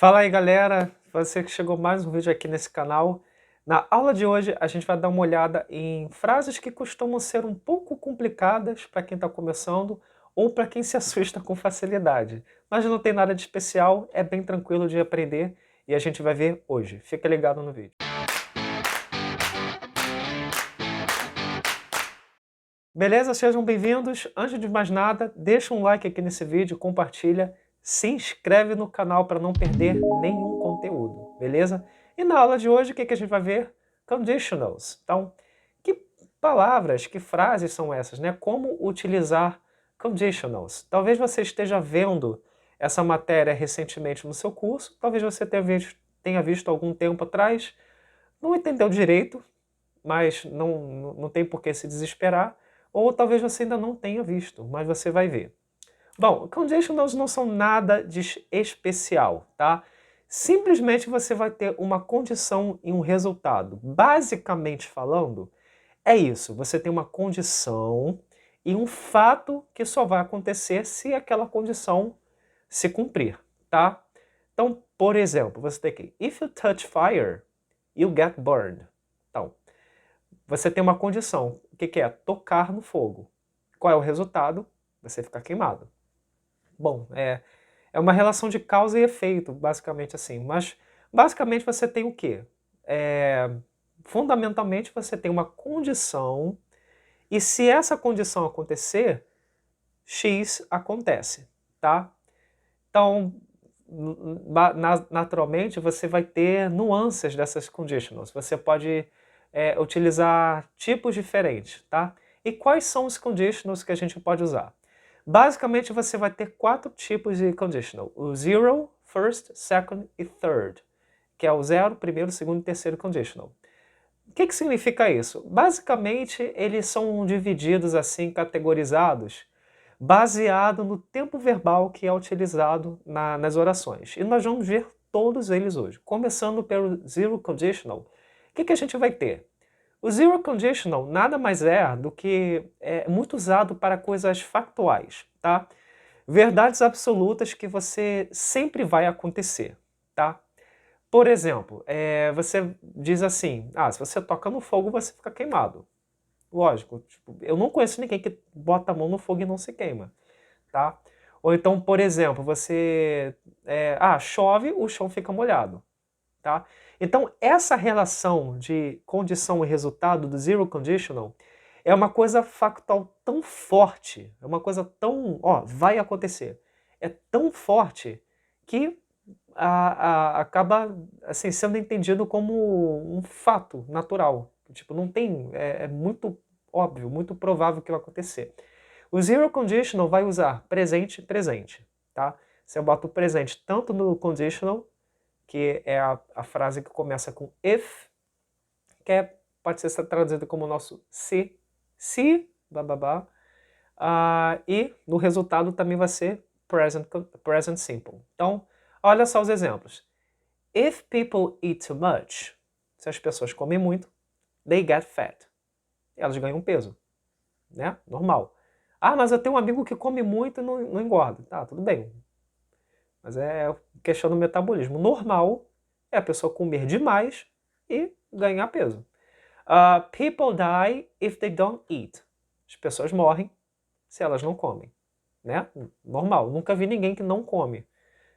Fala aí, galera, você que chegou mais um vídeo aqui nesse canal. Na aula de hoje a gente vai dar uma olhada em frases que costumam ser um pouco complicadas para quem está começando ou para quem se assusta com facilidade. Mas não tem nada de especial, é bem tranquilo de aprender e a gente vai ver hoje. Fica ligado no vídeo. Beleza? Sejam bem-vindos. Antes de mais nada, deixa um like aqui nesse vídeo, compartilha, se inscreve no canal para não perder nenhum conteúdo, beleza? E na aula de hoje, o que a gente vai ver? Conditionals. Então, que palavras, que frases são essas, né? Como utilizar conditionals? Talvez você esteja vendo essa matéria recentemente no seu curso, talvez você tenha visto algum tempo atrás, não entendeu direito, mas não tem por que se desesperar, ou talvez você ainda não tenha visto, mas você vai ver. Bom, conditionals não são nada de especial, tá? Simplesmente você vai ter uma condição e um resultado. Basicamente falando, é isso. Você tem uma condição e um fato que só vai acontecer se aquela condição se cumprir, tá? Então, por exemplo, você tem aqui, if you touch fire, you get burned. Então, você tem uma condição. O que é? Tocar no fogo. Qual é o resultado? Você ficar queimado. Bom, é uma relação de causa e efeito, basicamente assim. Mas, basicamente, você tem o quê? Fundamentalmente, você tem uma condição e se essa condição acontecer, X acontece, tá? Então, naturalmente, você vai ter nuances dessas conditionals. Você pode utilizar tipos diferentes, tá? E quais são os conditionals que a gente pode usar? Basicamente, você vai ter 4 tipos de conditional. O zero, first, second e third, que é o zero, primeiro, segundo e terceiro conditional. O que significa isso? Basicamente, eles são divididos assim, categorizados, baseado no tempo verbal que é utilizado nas orações. E nós vamos ver todos eles hoje. Começando pelo zero conditional. O que a gente vai ter? O zero conditional nada mais é do que muito usado para coisas factuais, tá? Verdades absolutas que você sempre vai acontecer, tá? Por exemplo, você diz assim, se você toca no fogo, você fica queimado. Lógico, tipo, eu não conheço ninguém que bota a mão no fogo e não se queima, tá? Ou então, por exemplo, chove, o chão fica molhado, tá? Então, essa relação de condição e resultado do zero conditional é uma coisa factual tão forte, é uma coisa tão, vai acontecer, é tão forte que acaba assim, sendo entendido como um fato natural. Tipo, não tem, é muito óbvio, muito provável que vai acontecer. O zero conditional vai usar presente, presente, tá? Você bota o presente tanto no conditional, que é a frase que começa com if, pode ser traduzida como o nosso se, bababá, e no resultado também vai ser present simple. Então, olha só os exemplos. If people eat too much, se as pessoas comem muito, they get fat. Elas ganham peso, né? Normal. Mas eu tenho um amigo que come muito e não engorda. Tá, tudo bem. Mas é questão do metabolismo. Normal é a pessoa comer demais e ganhar peso. People die if they don't eat. As pessoas morrem se elas não comem, né? Normal. Nunca vi ninguém que não come.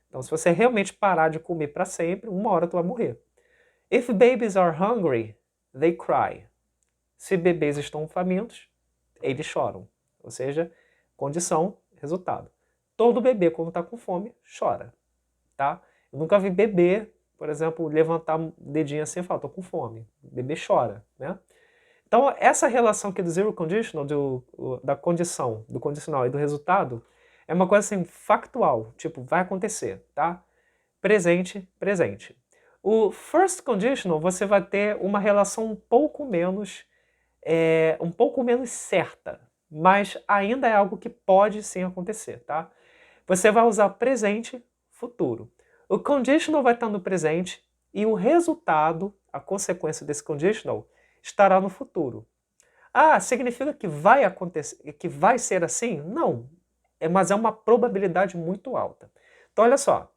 Então, se você realmente parar de comer para sempre, uma hora tu vai morrer. If babies are hungry, they cry. Se bebês estão famintos, eles choram. Ou seja, condição, resultado. Todo bebê, quando está com fome, chora. Tá? Eu nunca vi bebê, por exemplo, levantar o dedinho assim e falar, tô com fome. O bebê chora, né? Então, essa relação aqui do zero conditional, da condição, do condicional e do resultado, é uma coisa assim, factual, tipo, vai acontecer, tá? Presente, presente. O first conditional, você vai ter uma relação um pouco menos certa, mas ainda é algo que pode sim acontecer, tá? Você vai usar presente, futuro. O conditional vai estar no presente e o resultado, a consequência desse conditional, estará no futuro. Significa que vai acontecer, que vai ser assim? Não, mas é uma probabilidade muito alta. Então olha só,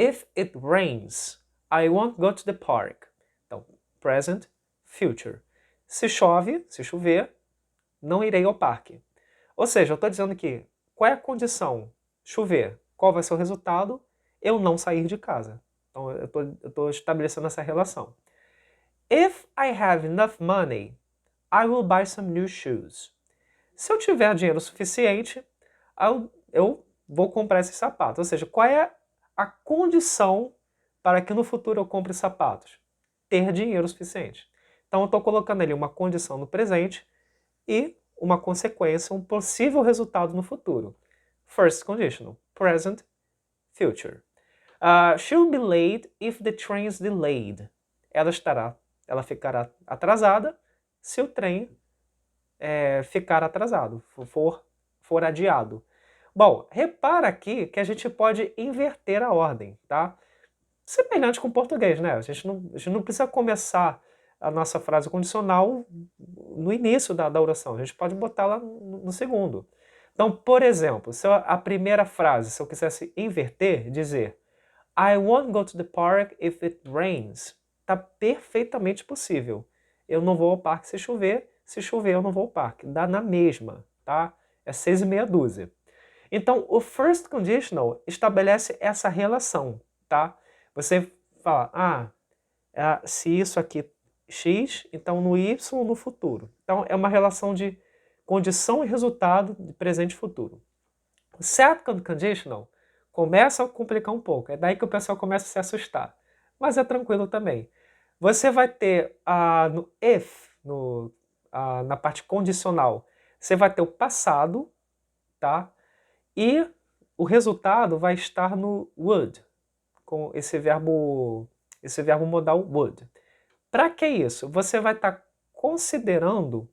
If it rains, I won't go to the park. Então, present, future. Se chove, se chover, não irei ao parque. Ou seja, eu estou dizendo que qual é a condição? Chover. Qual vai ser o resultado? Eu não sair de casa. Então, eu estou estabelecendo essa relação. If I have enough money, I will buy some new shoes. Se eu tiver dinheiro suficiente, eu vou comprar esses sapatos. Ou seja, qual é a condição para que no futuro eu compre sapatos? Ter dinheiro suficiente. Então eu estou colocando ali uma condição no presente e uma consequência, um possível resultado no futuro. First conditional, present, future. She'll be late if the train is delayed. Ela ficará atrasada se o trem ficar atrasado, for adiado. Bom, repara aqui que a gente pode inverter a ordem, tá? Semelhante com o português, né? A gente não precisa começar a nossa frase condicional no início da oração. A gente pode botar lá no segundo. Então, por exemplo, se a primeira frase, se eu quisesse inverter, dizer I won't go to the park if it rains. Tá perfeitamente possível. Eu não vou ao parque se chover eu não vou ao parque. Dá na mesma, tá? É 6 e meia dúzia. Então, o first conditional estabelece essa relação, tá? Você fala, se isso aqui X, então no Y no futuro. Então, é uma relação de condição e resultado de presente e futuro. O second conditional começa a complicar um pouco. É daí que o pessoal começa a se assustar. Mas é tranquilo também. Você vai ter no if, na parte condicional, você vai ter o passado, tá? E o resultado vai estar no would, com esse verbo modal would. Para que isso? Você vai estar considerando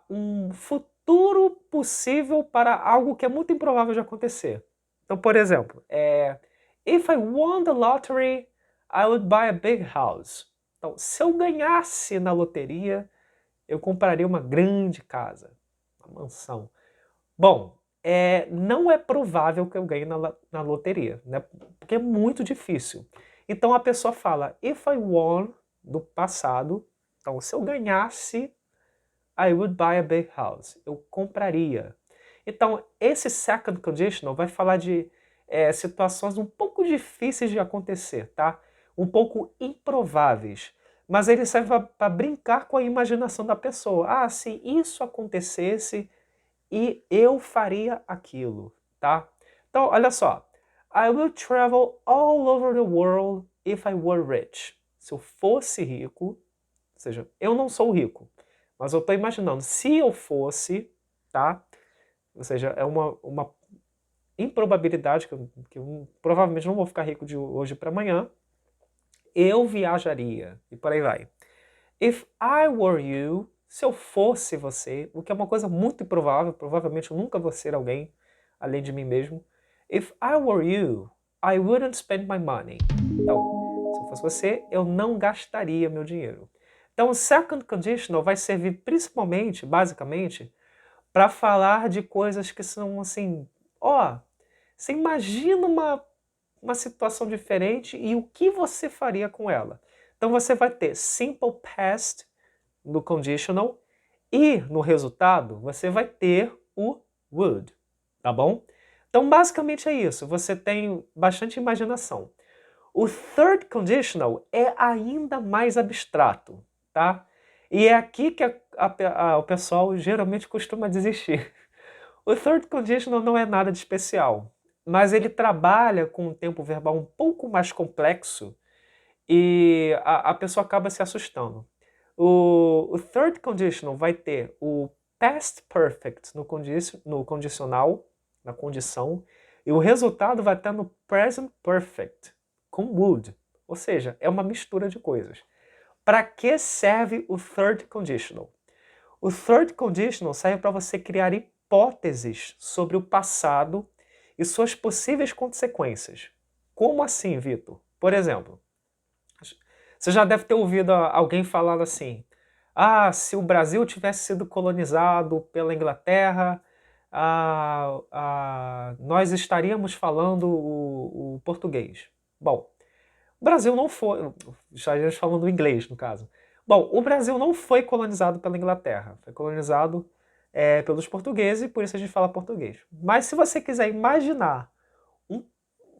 um futuro possível para algo que é muito improvável de acontecer. Então, por exemplo, if I won the lottery, I would buy a big house. Então, se eu ganhasse na loteria, eu compraria uma grande casa, uma mansão. Bom, não é provável que eu ganhe na loteria, né? Porque é muito difícil. Então a pessoa fala, if I won, do passado, então se eu ganhasse, I would buy a big house. Eu compraria. Então esse second conditional vai falar de situações um pouco difíceis de acontecer, tá? Um pouco improváveis. Mas ele serve para brincar com a imaginação da pessoa. Se isso acontecesse, e eu faria aquilo, tá? Então, olha só. I will travel all over the world if I were rich. Se eu fosse rico, ou seja, eu não sou rico, mas eu estou imaginando, se eu fosse, tá? Ou seja, é uma improbabilidade que eu provavelmente não vou ficar rico de hoje para amanhã, eu viajaria, e por aí vai. If I were you, se eu fosse você, o que é uma coisa muito improvável, provavelmente eu nunca vou ser alguém além de mim mesmo. If I were you, I wouldn't spend my money. Então, se eu fosse você, eu não gastaria meu dinheiro. Então, o second conditional vai servir principalmente, basicamente, para falar de coisas que são assim, você imagina uma situação diferente e o que você faria com ela. Então você vai ter simple past no conditional e no resultado você vai ter o would, tá bom? Então basicamente é isso, você tem bastante imaginação. O third conditional é ainda mais abstrato, tá? E é aqui que o pessoal geralmente costuma desistir. O third conditional não é nada de especial, mas ele trabalha com um tempo verbal um pouco mais complexo e a pessoa acaba se assustando. O third conditional vai ter o past perfect no condicional, na condição, e o resultado vai estar no present perfect, com would. Ou seja, é uma mistura de coisas. Para que serve o third conditional? O third conditional serve para você criar hipóteses sobre o passado e suas possíveis consequências. Como assim, Vitor? Por exemplo, você já deve ter ouvido alguém falando assim, se o Brasil tivesse sido colonizado pela Inglaterra, nós estaríamos falando o português. Bom, o Brasil não foi... Estaríamos falando o inglês, no caso. Bom, o Brasil não foi colonizado pela Inglaterra. Foi colonizado pelos portugueses e por isso a gente fala português. Mas se você quiser imaginar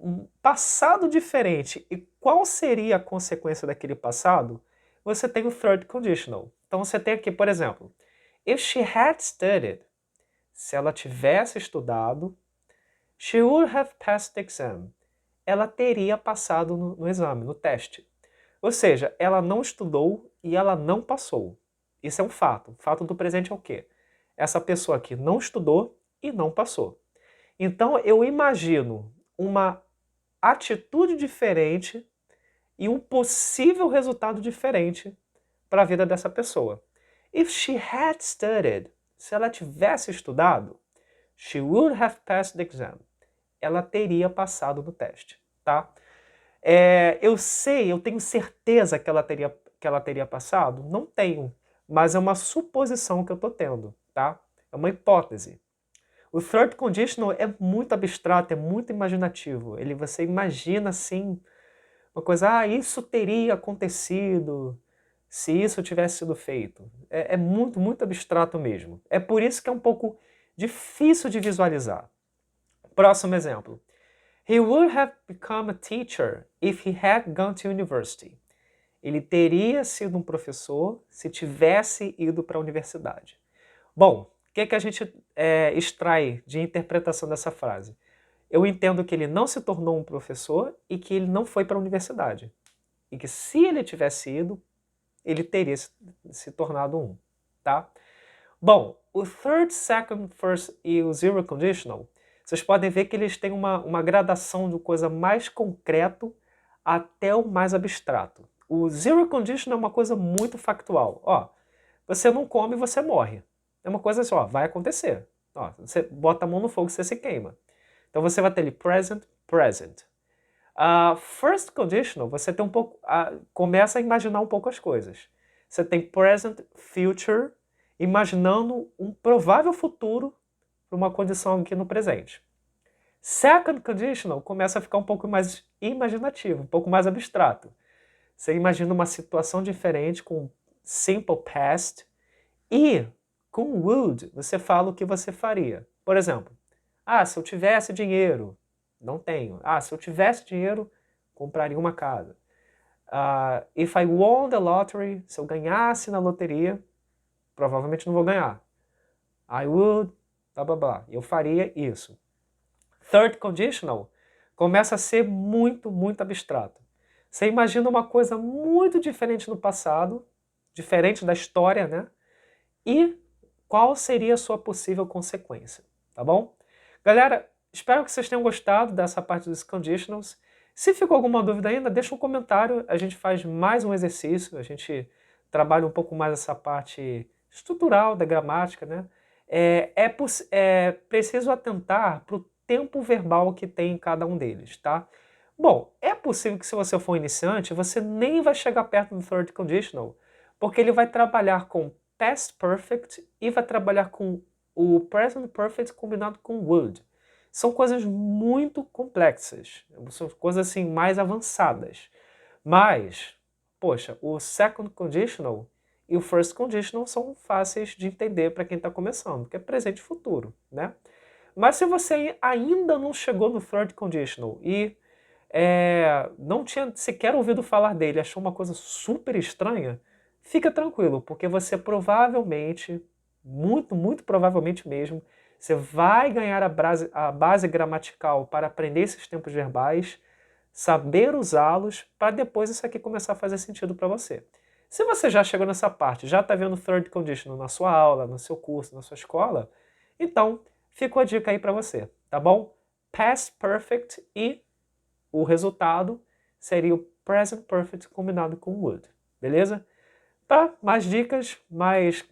um passado diferente e qual seria a consequência daquele passado, você tem o third conditional. Então você tem aqui, por exemplo, if she had studied, se ela tivesse estudado, she would have passed the exam. Ela teria passado no exame, no teste. Ou seja, ela não estudou e ela não passou. Isso é um fato. O fato do presente é o quê? Essa pessoa aqui não estudou e não passou. Então eu imagino uma atitude diferente e um possível resultado diferente para a vida dessa pessoa. If she had studied, se ela tivesse estudado, she would have passed the exam. Ela teria passado no teste, tá? Eu sei, eu tenho certeza que ela teria passado? Não tenho, mas é uma suposição que eu estou tendo, tá? É uma hipótese. O third conditional é muito abstrato, é muito imaginativo. Você imagina assim, uma coisa, isso teria acontecido se isso tivesse sido feito. É muito, muito abstrato mesmo. É por isso que é um pouco difícil de visualizar. Próximo exemplo. He would have become a teacher if he had gone to university. Ele teria sido um professor se tivesse ido para a universidade. Bom, o que a gente extrai de interpretação dessa frase? Eu entendo que ele não se tornou um professor e que ele não foi para a universidade. E que se ele tivesse ido, ele teria se tornado um, tá? Bom, o third, second, first e o zero conditional, vocês podem ver que eles têm uma gradação de coisa mais concreto até o mais abstrato. O zero conditional é uma coisa muito factual. Ó, você não come, você morre. É uma coisa assim, ó, vai acontecer. Ó, você bota a mão no fogo e você se queima. Então você vai ter ali present, present. First conditional, você tem um pouco, começa a imaginar um pouco as coisas. Você tem present, future, imaginando um provável futuro para uma condição aqui no presente. Second conditional começa a ficar um pouco mais imaginativo, um pouco mais abstrato. Você imagina uma situação diferente com simple past e com would você fala o que você faria. Por exemplo, se eu tivesse dinheiro, não tenho. Se eu tivesse dinheiro, compraria uma casa. If I won the lottery, se eu ganhasse na loteria, provavelmente não vou ganhar. I would, blá blá blá. Eu faria isso. Third conditional começa a ser muito, muito abstrato. Você imagina uma coisa muito diferente no passado, diferente da história, né? E qual seria a sua possível consequência, tá bom? Galera, espero que vocês tenham gostado dessa parte dos conditionals. Se ficou alguma dúvida ainda, deixa um comentário, a gente faz mais um exercício, a gente trabalha um pouco mais essa parte estrutural da gramática, né? É preciso atentar para o tempo verbal que tem em cada um deles, tá? Bom, é possível que se você for iniciante, você nem vai chegar perto do third conditional, porque ele vai trabalhar com past perfect e vai trabalhar com o present perfect combinado com would. São coisas muito complexas, são coisas assim mais avançadas. Mas, poxa, o second conditional e o first conditional são fáceis de entender para quem está começando, que é presente e futuro, né? Mas se você ainda não chegou no third conditional e não tinha sequer ouvido falar dele, achou uma coisa super estranha, fica tranquilo, porque você provavelmente, muito, muito provavelmente mesmo, você vai ganhar a base gramatical para aprender esses tempos verbais, saber usá-los, para depois isso aqui começar a fazer sentido para você. Se você já chegou nessa parte, já está vendo third conditional na sua aula, no seu curso, na sua escola, então fica a dica aí para você, tá bom? Past Perfect e o resultado seria o Present Perfect combinado com would, beleza? Para mais dicas, mais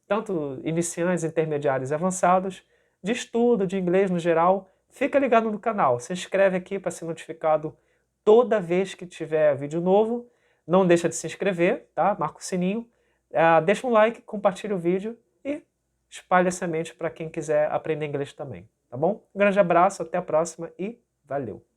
tanto iniciantes, intermediários e avançados, de estudo, de inglês no geral, fica ligado no canal. Se inscreve aqui para ser notificado toda vez que tiver vídeo novo. Não deixa de se inscrever, tá? Marca o sininho, deixa um like, compartilha o vídeo e espalhe a semente para quem quiser aprender inglês também, tá bom? Um grande abraço, até a próxima e valeu!